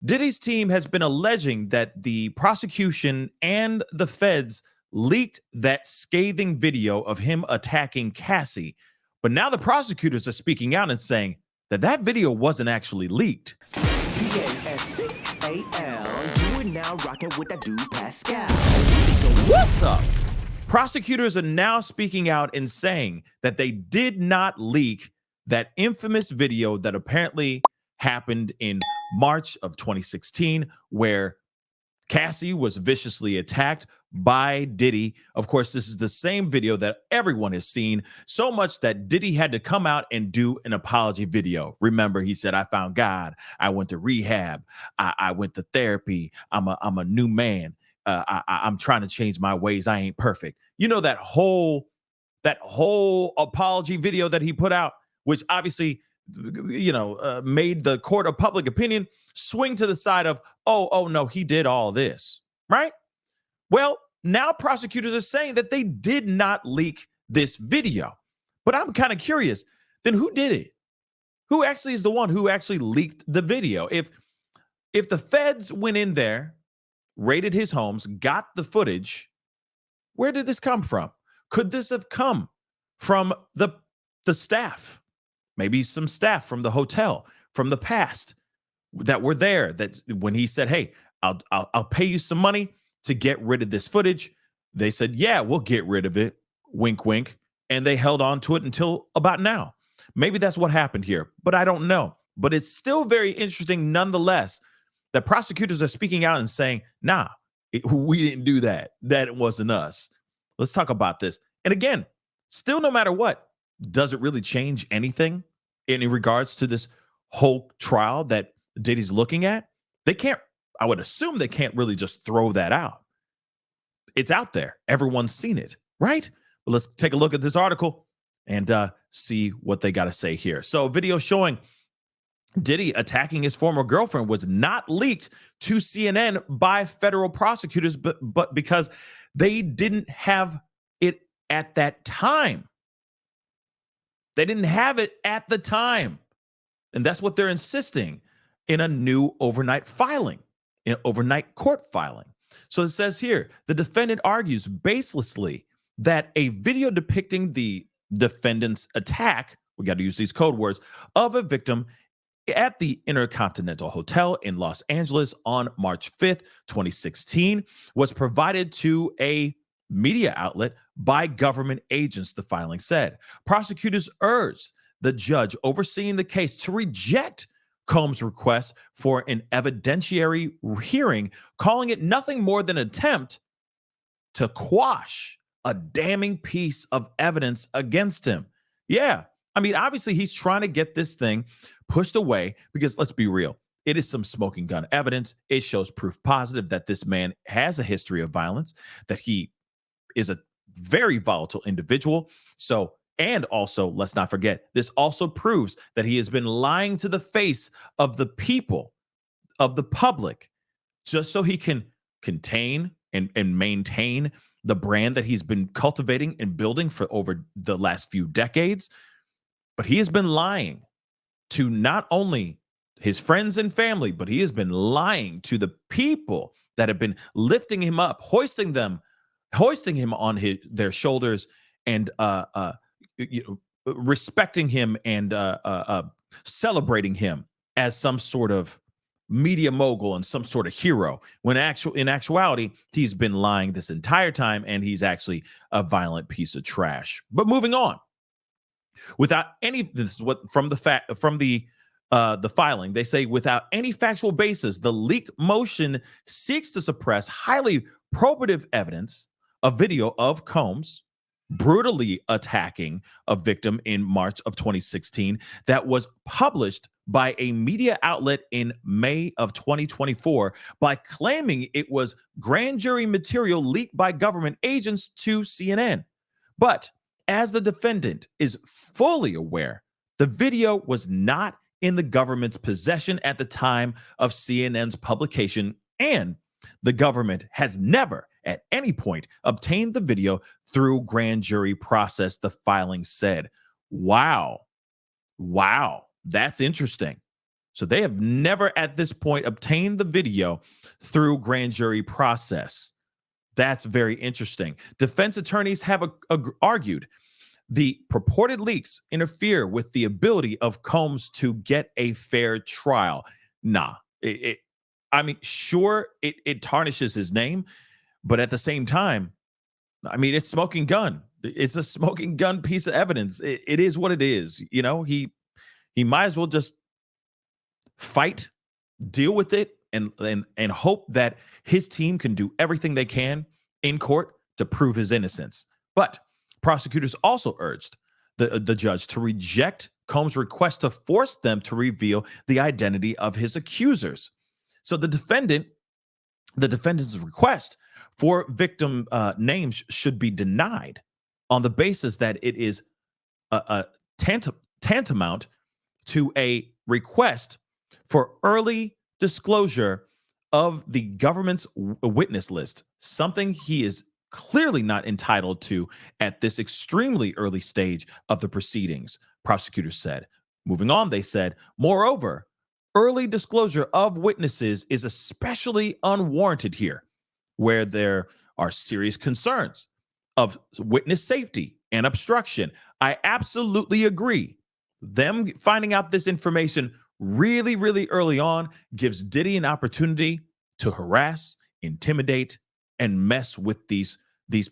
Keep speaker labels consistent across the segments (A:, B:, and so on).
A: Diddy's team has been alleging that the prosecution and the feds leaked that scathing video of him attacking Cassie. But now the prosecutors are speaking out and saying that that video wasn't actually leaked.
B: PASCAL, you are now rocking with that dude Pascal.
A: What's up? Prosecutors are now speaking out and saying that they did not leak that infamous video that apparently happened in March of 2016, where Cassie was viciously attacked by Diddy. Of course, this is the same video that everyone has seen, so much that Diddy had to come out and do an apology video. Remember, he said, I found God. I went to rehab. I went to therapy. I'm a new man. I'm trying to change my ways. I ain't perfect. You know, that whole apology video that he put out, which obviously, made the court of public opinion swing to the side of, oh no, he did all this, right? Well, now prosecutors are saying that they did not leak this video. But I'm kind of curious, then who did it? Who actually is the one who actually leaked the video? If the feds went in there, raided his homes, got the footage, where did this come from? Could this have come from the staff? Maybe some staff from the hotel from the past that were there, that when he said, hey, I'll pay you some money to get rid of this footage, they said, yeah, we'll get rid of it. Wink, wink. And they held on to it until about now. Maybe that's what happened here, but I don't know. But it's still very interesting nonetheless that prosecutors are speaking out and saying, nah, we didn't do that. That wasn't us. Let's talk about this. And again, still, no matter what, does it really change anything in regards to this whole trial that Diddy's looking at? They can't, I would assume they can't really just throw that out. It's out there. Everyone's seen it, right? But let's take a look at this article and see what they got to say here. So, video showing Diddy attacking his former girlfriend was not leaked to CNN by federal prosecutors, but because they didn't have it at that time. They didn't have it at the time. And that's what they're insisting in a new overnight filing, in overnight court filing. So it says here, the defendant argues baselessly that a video depicting the defendant's attack, we got to use these code words, of a victim at the Intercontinental Hotel in Los Angeles on March 5th, 2016, was provided to a media outlet by government agents, the filing said. Prosecutors urged the judge overseeing the case to reject Combs' request for an evidentiary hearing, calling it nothing more than an attempt to quash a damning piece of evidence against him. Yeah, I mean, obviously he's trying to get this thing pushed away because, let's be real, it is some smoking gun evidence. It shows proof positive that this man has a history of violence, that he is a very volatile individual. So, and also, let's not forget, this also proves that he has been lying to the face of the people, of the public, just so he can contain and maintain the brand that he's been cultivating and building for over the last few decades. But he has been lying to not only his friends and family, but he has been lying to the people that have been lifting him up, hoisting him on their shoulders, and respecting him and celebrating him as some sort of media mogul and some sort of hero, when in actuality, he's been lying this entire time, and he's actually a violent piece of trash. But moving on, without any, this is what from the filing, they say, without any factual basis, the leak motion seeks to suppress highly probative evidence, a video of Combs brutally attacking a victim in March of 2016 that was published by a media outlet in May of 2024 by claiming it was grand jury material leaked by government agents to CNN. But as the defendant is fully aware, the video was not in the government's possession at the time of CNN's publication, and the government has never at any point obtained the video through grand jury process, the filing said. Wow, that's interesting. So they have never at this point obtained the video through grand jury process. That's very interesting. Defense attorneys have argued the purported leaks interfere with the ability of Combs to get a fair trial. Nah, sure, it tarnishes his name, but at the same time, I mean, it's smoking gun. It's a smoking gun piece of evidence. It is what it is. You know, he might as well just fight, deal with it, and hope that his team can do everything they can in court to prove his innocence. But prosecutors also urged the judge to reject Combs' request to force them to reveal the identity of his accusers. So the defendant's request for victim names should be denied on the basis that it is a tantamount to a request for early disclosure of the government's witness list, something he is clearly not entitled to at this extremely early stage of the proceedings, prosecutors said. Moving on, they said, moreover, early disclosure of witnesses is especially unwarranted here, where there are serious concerns of witness safety and obstruction. I absolutely agree. Them finding out this information really, really early on gives Diddy an opportunity to harass, intimidate, and mess with these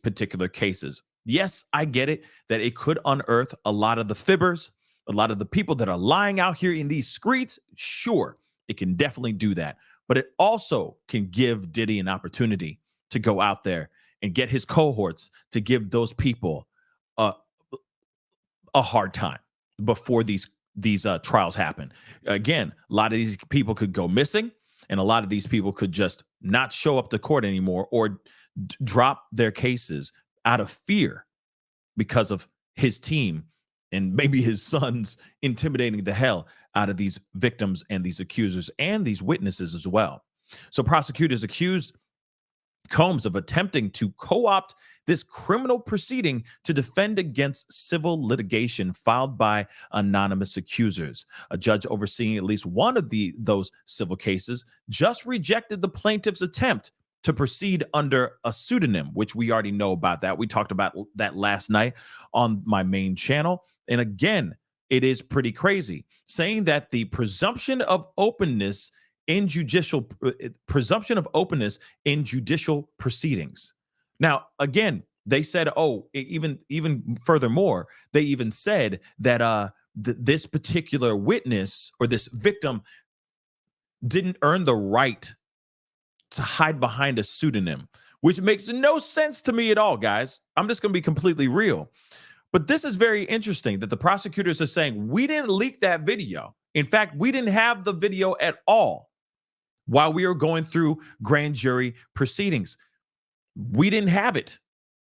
A: particular cases. Yes, I get it that it could unearth a lot of the fibbers, a lot of the people that are lying out here in these streets. Sure, it can definitely do that. But it also can give Diddy an opportunity to go out there and get his cohorts to give those people a hard time before these trials happen. Again, a lot of these people could go missing, and a lot of these people could just not show up to court anymore or drop their cases out of fear because of his team and maybe his sons intimidating the hell out of these victims and these accusers and these witnesses as well. So prosecutors accused Combs of attempting to co-opt this criminal proceeding to defend against civil litigation filed by anonymous accusers. A judge overseeing at least one of those civil cases just rejected the plaintiff's attempt to proceed under a pseudonym, which we already know about that. We talked about that last night on my main channel. And again, it is pretty crazy, saying that the presumption of openness in judicial proceedings. Now, again, they said, even furthermore, they even said that this particular witness or this victim didn't earn the right to hide behind a pseudonym, which makes no sense to me at all, guys. I'm just going to be completely real. But this is very interesting that the prosecutors are saying, we didn't leak that video. In fact, we didn't have the video at all while we were going through grand jury proceedings. We didn't have it.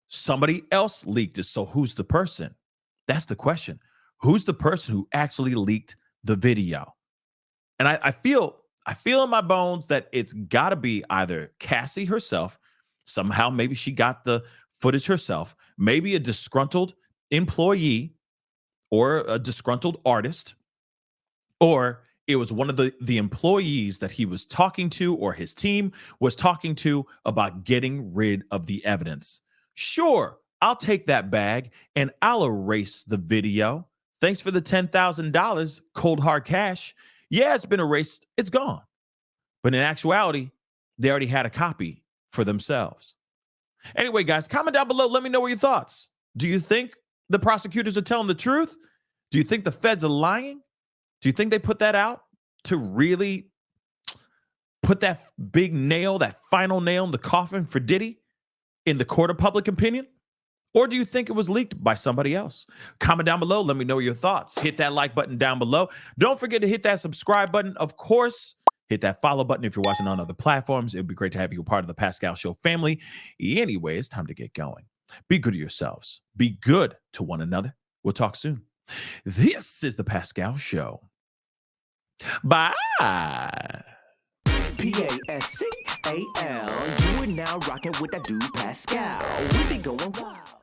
A: Somebody else leaked it. So who's the person? That's the question. Who's the person who actually leaked the video? And I feel in my bones that it's got to be either Cassie herself. Somehow, maybe she got the footage herself. Maybe a disgruntled employee or a disgruntled artist, or it was one of the employees that he was talking to or his team was talking to about getting rid of the evidence. Sure, I'll take that bag and I'll erase the video. Thanks for the $10,000 cold hard cash. Yeah, it's been erased. It's gone. But in actuality, they already had a copy for themselves. Anyway, guys, comment down below. Let me know what your thoughts. Do you think the prosecutors are telling the truth? Do you think the feds are lying? Do you think they put that out to really put that big nail, that final nail in the coffin for Diddy in the court of public opinion? Or do you think it was leaked by somebody else? Comment down below. Let me know your thoughts. Hit that like button down below. Don't forget to hit that subscribe button. Of course, hit that follow button if you're watching on other platforms. It would be great to have you a part of the Pascal Show family. Anyway, it's time to get going. Be good to yourselves. Be good to one another. We'll talk soon. This is the Pascal Show. Bye.
B: Pascal, you are now rocking with that dude Pascal. We be going wild.